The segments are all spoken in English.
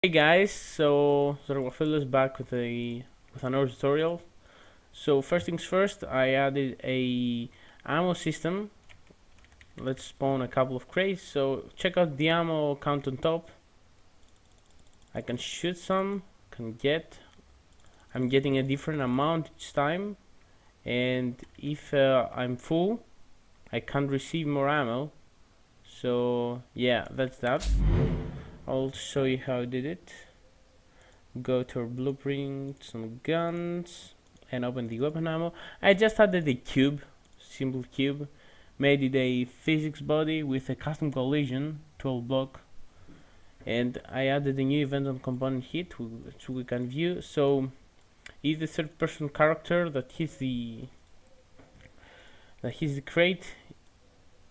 Hey guys, so Phil is back with another tutorial. So first things first, I added a ammo system. Let's spawn a couple of crates. So check out the ammo count on top. I can shoot some, I'm getting a different amount each time, and if I'm full, I can't receive more ammo. So yeah, that's that. I'll show you how I did it. Go to our blueprints and guns and open the weapon ammo. I just added a cube, simple cube, made it a physics body with a custom collision 12 block, and I added a new event on component hit which we can view. So if the third person character that hits the crate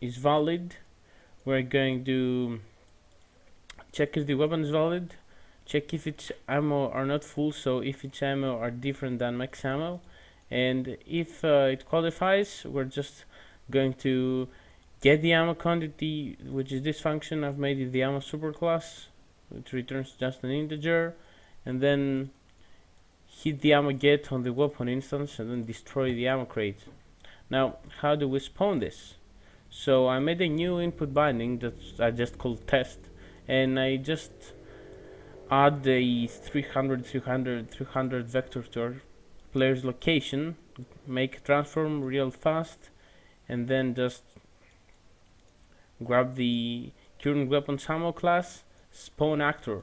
is valid, we're going to check if the weapon is valid, check if its ammo are not full, so if its ammo are different than max ammo, and if it qualifies, we're just going to get the ammo quantity, which is this function. I've made it the ammo superclass, which returns just an integer, and then hit the ammo get on the weapon instance and then destroy the ammo crate. Now, how do we spawn this? So I made a new input binding that I just called test, and I just add the 300 vector to our player's location, make transform real fast, and then just grab the current weapons ammo class, spawn actor.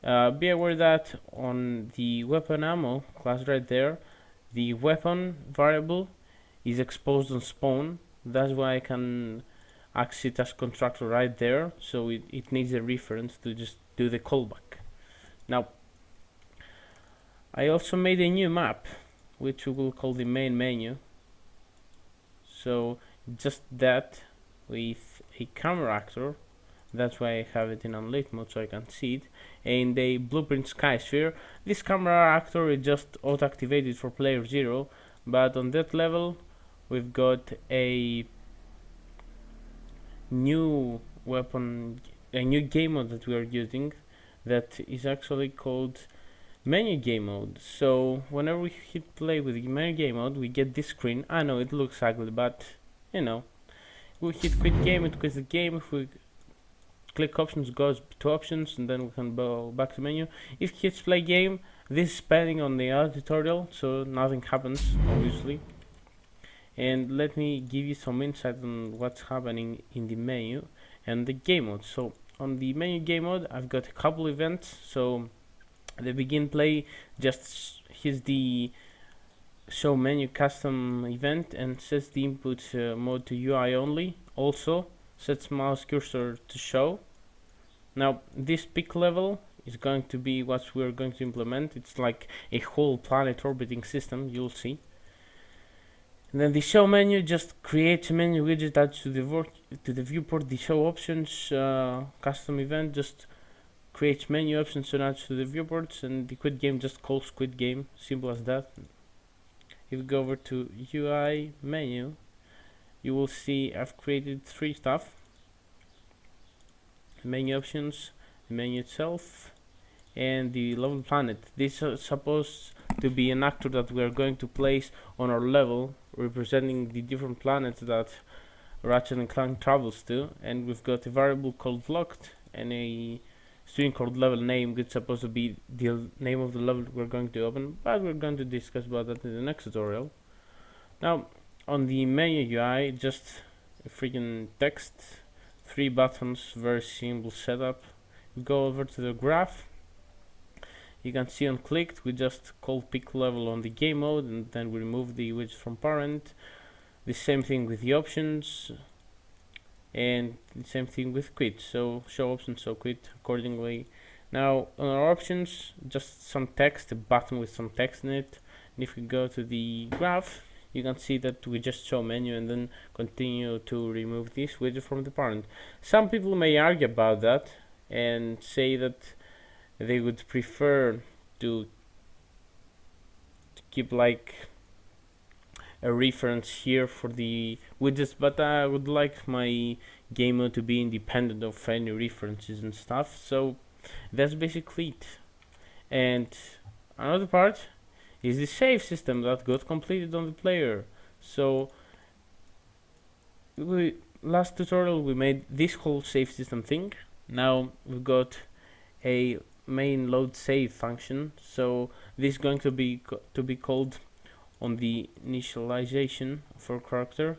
Be aware that on the weapon ammo class right there, the weapon variable is exposed on spawn. That's why I can access it as constructor right there, so it needs a reference to just do the callback. Now, I also made a new map, which we will call the main menu. So just that with a camera actor. That's why I have it in unlit mode so I can see it. And a blueprint sky sphere. This camera actor is just auto-activated for player 0, but on that level we've got a new weapon, a new game mode that we are using, that is actually called menu game mode. So whenever we hit play with the menu game mode, we get this screen. I know it looks ugly, but you know, we hit quit game, it quits the game. If we click options, goes to options, and then we can go back to menu. If it hits play game, this is pending on the other tutorial, so nothing happens obviously. And let me give you some insight on what's happening in the menu and the game mode. So on the menu game mode, I've got a couple events. So the begin play just hits the show menu custom event and sets the input mode to UI only. Also sets mouse cursor to show. Now this peak level is going to be what we're going to implement. It's like a whole planet orbiting system, you'll see. And then the show menu just creates a menu widget attached to the viewport. The show options custom event just creates menu options attached to the viewports, and the quit game just calls quit game. Simple as that. If we go over to UI menu, you will see I've created 3 stuff: the menu options, the menu itself, and the level planet. This is supposed to be an actor that we are going to place on our level, representing the different planets that Ratchet and Clank travels to. And we've got a variable called locked and a string called level name, which is supposed to be the name of the level we're going to open, but we're going to discuss about that in the next tutorial. Now on the menu UI, just a freaking text, 3 buttons, very simple setup. We go over to the graph. You can see on clicked, we just call pick level on the game mode, and then we remove the widget from parent. The same thing with the options, and the same thing with quit. So show options, so quit accordingly. Now on our options, just some text, a button with some text in it. And if we go to the graph, you can see that we just show menu and then continue to remove this widget from the parent. Some people may argue about that and say that they would prefer to keep like a reference here for the widgets, but I would like my game mode to be independent of any references and stuff. So that's basically it. And another part is the save system that got completed on the player. So last tutorial we made this whole save system thing. Now we've got a main load save function, so this is going to be called on the initialization for character.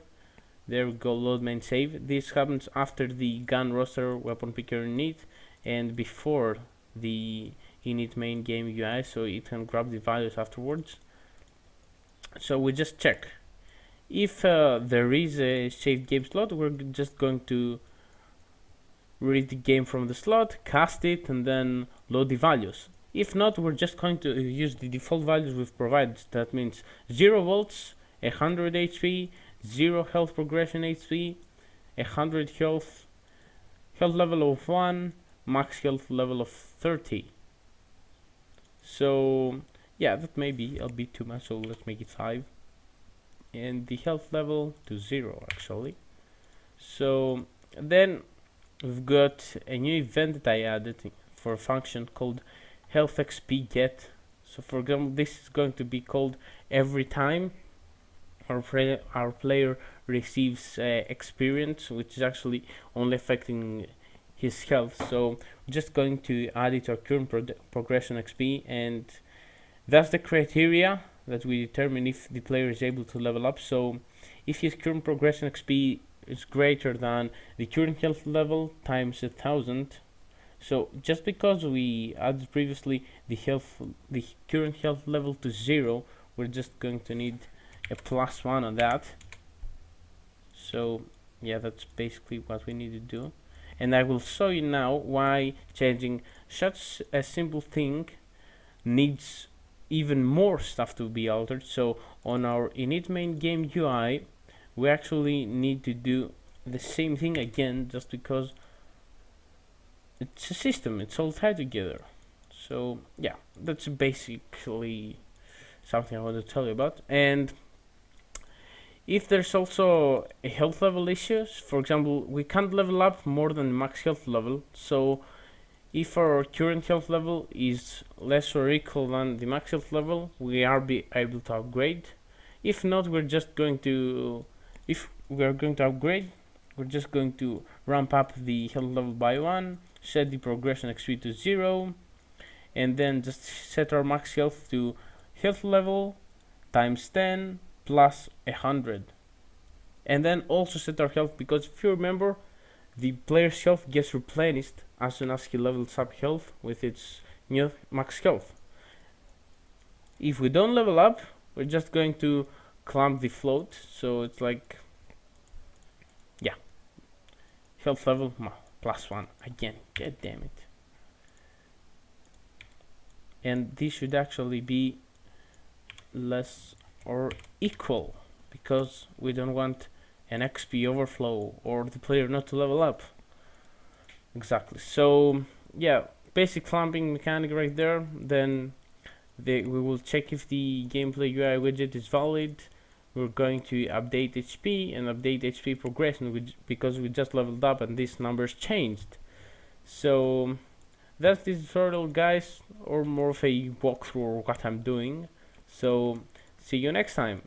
There we go, load main save. This happens after the gun roster weapon picker init and before the init main game UI, so it can grab the values afterwards. So we just check if there is a saved game slot. We're just going to read the game from the slot, cast it, and then load the values. If not, we're just going to use the default values we've provided. That means 0 volts, 100 HP, 0 health progression HP, 100 health level of 1, max health level of 30. So yeah, that may be a bit too much, so let's make it 5. And the health level to 0 actually. So then we've got a new event that I added for a function called health XP get. So for example, this is going to be called every time our player receives experience, which is actually only affecting his health. So we're just going to add it to our current progression XP, and that's the criteria that we determine if the player is able to level up. So if his current progression XP is greater than the current health level times 1000, so just because we added previously the current health level to 0, we're just going to need a +1 on that. So yeah, that's basically what we need to do, and I will show you now why changing such a simple thing needs even more stuff to be altered. So on our init main game UI, we actually need to do the same thing again, just because it's a system, it's all tied together. So yeah, that's basically something I want to tell you about. And if there's also a health level issues, for example, we can't level up more than the max health level. So if our current health level is less or equal than the max health level, we are able to upgrade. If not, we're just going to, if we are going to upgrade, we're just going to ramp up the health level by 1, set the progression XP to 0, and then just set our max health to health level times 10 plus 100. And then also set our health, because if you remember, the player's health gets replenished as soon as he levels up health with its new max health. If we don't level up, we're just going to clamp the float, so it's like, yeah, health level +1 again. God damn it. And this should actually be less or equal, because we don't want an XP overflow or the player not to level up. Exactly. So yeah, basic clamping mechanic right there. Then we will check if the gameplay UI widget is valid. We're going to update HP and update HP progression, because we just leveled up and these numbers changed. So that's the tutorial, guys, or more of a walkthrough of what I'm doing. So see you next time.